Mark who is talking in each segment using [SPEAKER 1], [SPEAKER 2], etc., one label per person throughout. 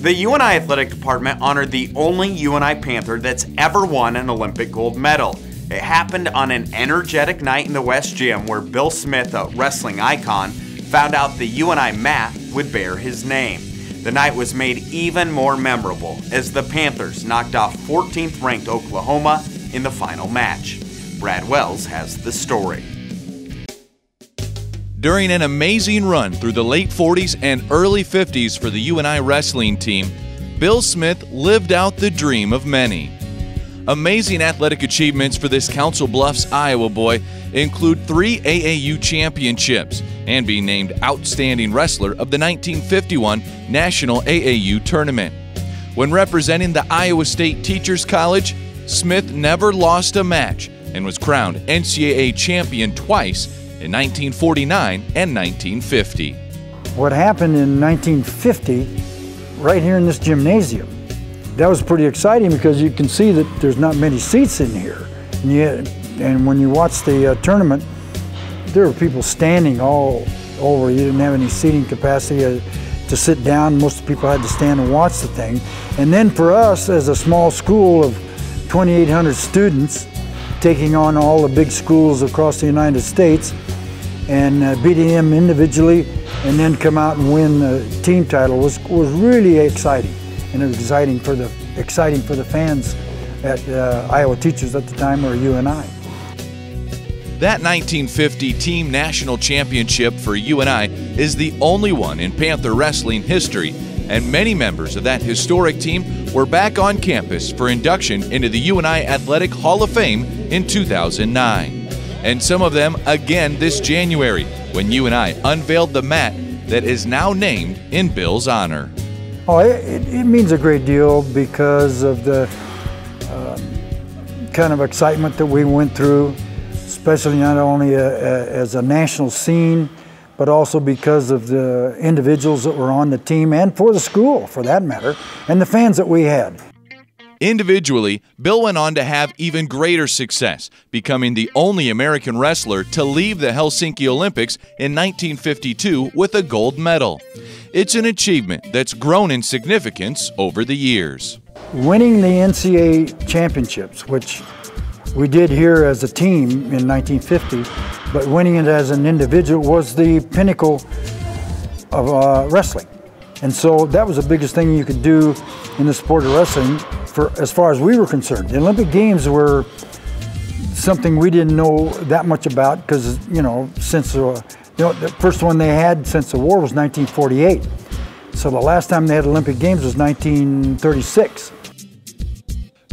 [SPEAKER 1] The UNI Athletic Department honored the only UNI Panther that's ever won an Olympic gold medal. It happened on an energetic night in the West Gym where Bill Smith, a wrestling icon, found out the UNI mat would bear his name. The night was made even more memorable as the Panthers knocked off 14th ranked Oklahoma in the final match. Brad Wells has the story.
[SPEAKER 2] During an amazing run through the late 40s and early 50s for the UNI wrestling team, Bill Smith lived out the dream of many. Amazing athletic achievements for this Council Bluffs, Iowa boy include 3 AAU championships and being named Outstanding Wrestler of the 1951 National AAU Tournament. When representing the Iowa State Teachers College, Smith never lost a match and was crowned NCAA champion twice in 1949 and 1950.
[SPEAKER 3] What happened in 1950, right here in this gymnasium, that was pretty exciting because you can see that there's not many seats in here. And when you watch the tournament, there were people standing all over. You didn't have any seating capacity to sit down. Most of the people had to stand and watch the thing. And then for us, as a small school of 2,800 students, taking on all the big schools across the United States and beating them individually and then come out and win the team title was really exciting. And it was exciting for the fans at Iowa Teachers at the time, or UNI.
[SPEAKER 2] That 1950 Team National Championship for UNI is the only one in Panther wrestling history, and many members of that historic team were back on campus for induction into the UNI Athletic Hall of Fame in 2009. And some of them again this January, when UNI unveiled the mat that is now named in Bill's honor.
[SPEAKER 3] Oh, it means a great deal because of the kind of excitement that we went through, especially not only as a national scene, but also because of the individuals that were on the team and for the school, for that matter, and the fans that we had.
[SPEAKER 2] Individually, Bill went on to have even greater success, becoming the only American wrestler to leave the Helsinki Olympics in 1952 with a gold medal. It's an achievement that's grown in significance over the years.
[SPEAKER 3] Winning the NCAA championships, which we did here as a team in 1950, but winning it as an individual was the pinnacle of wrestling. And so that was the biggest thing you could do in the sport of wrestling as far as we were concerned. The Olympic Games were something we didn't know that much about because, since the first one they had since the war was 1948. So the last time they had Olympic Games was 1936.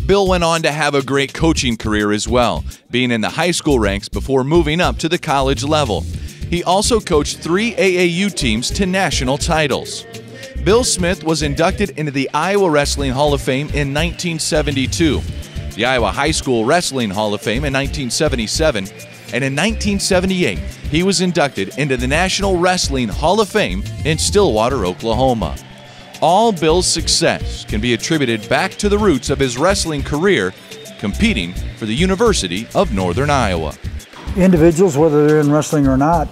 [SPEAKER 2] Bill went on to have a great coaching career as well, being in the high school ranks before moving up to the college level. He also coached 3 AAU teams to national titles. Bill Smith was inducted into the Iowa Wrestling Hall of Fame in 1972, the Iowa High School Wrestling Hall of Fame in 1977, and in 1978, he was inducted into the National Wrestling Hall of Fame in Stillwater, Oklahoma. All Bill's success can be attributed back to the roots of his wrestling career, competing for the University of Northern Iowa.
[SPEAKER 3] Individuals, whether they're in wrestling or not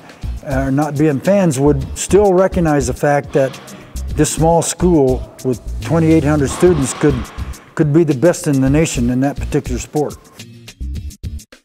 [SPEAKER 3] being fans, would still recognize the fact that this small school with 2,800 students could be the best in the nation in that particular sport.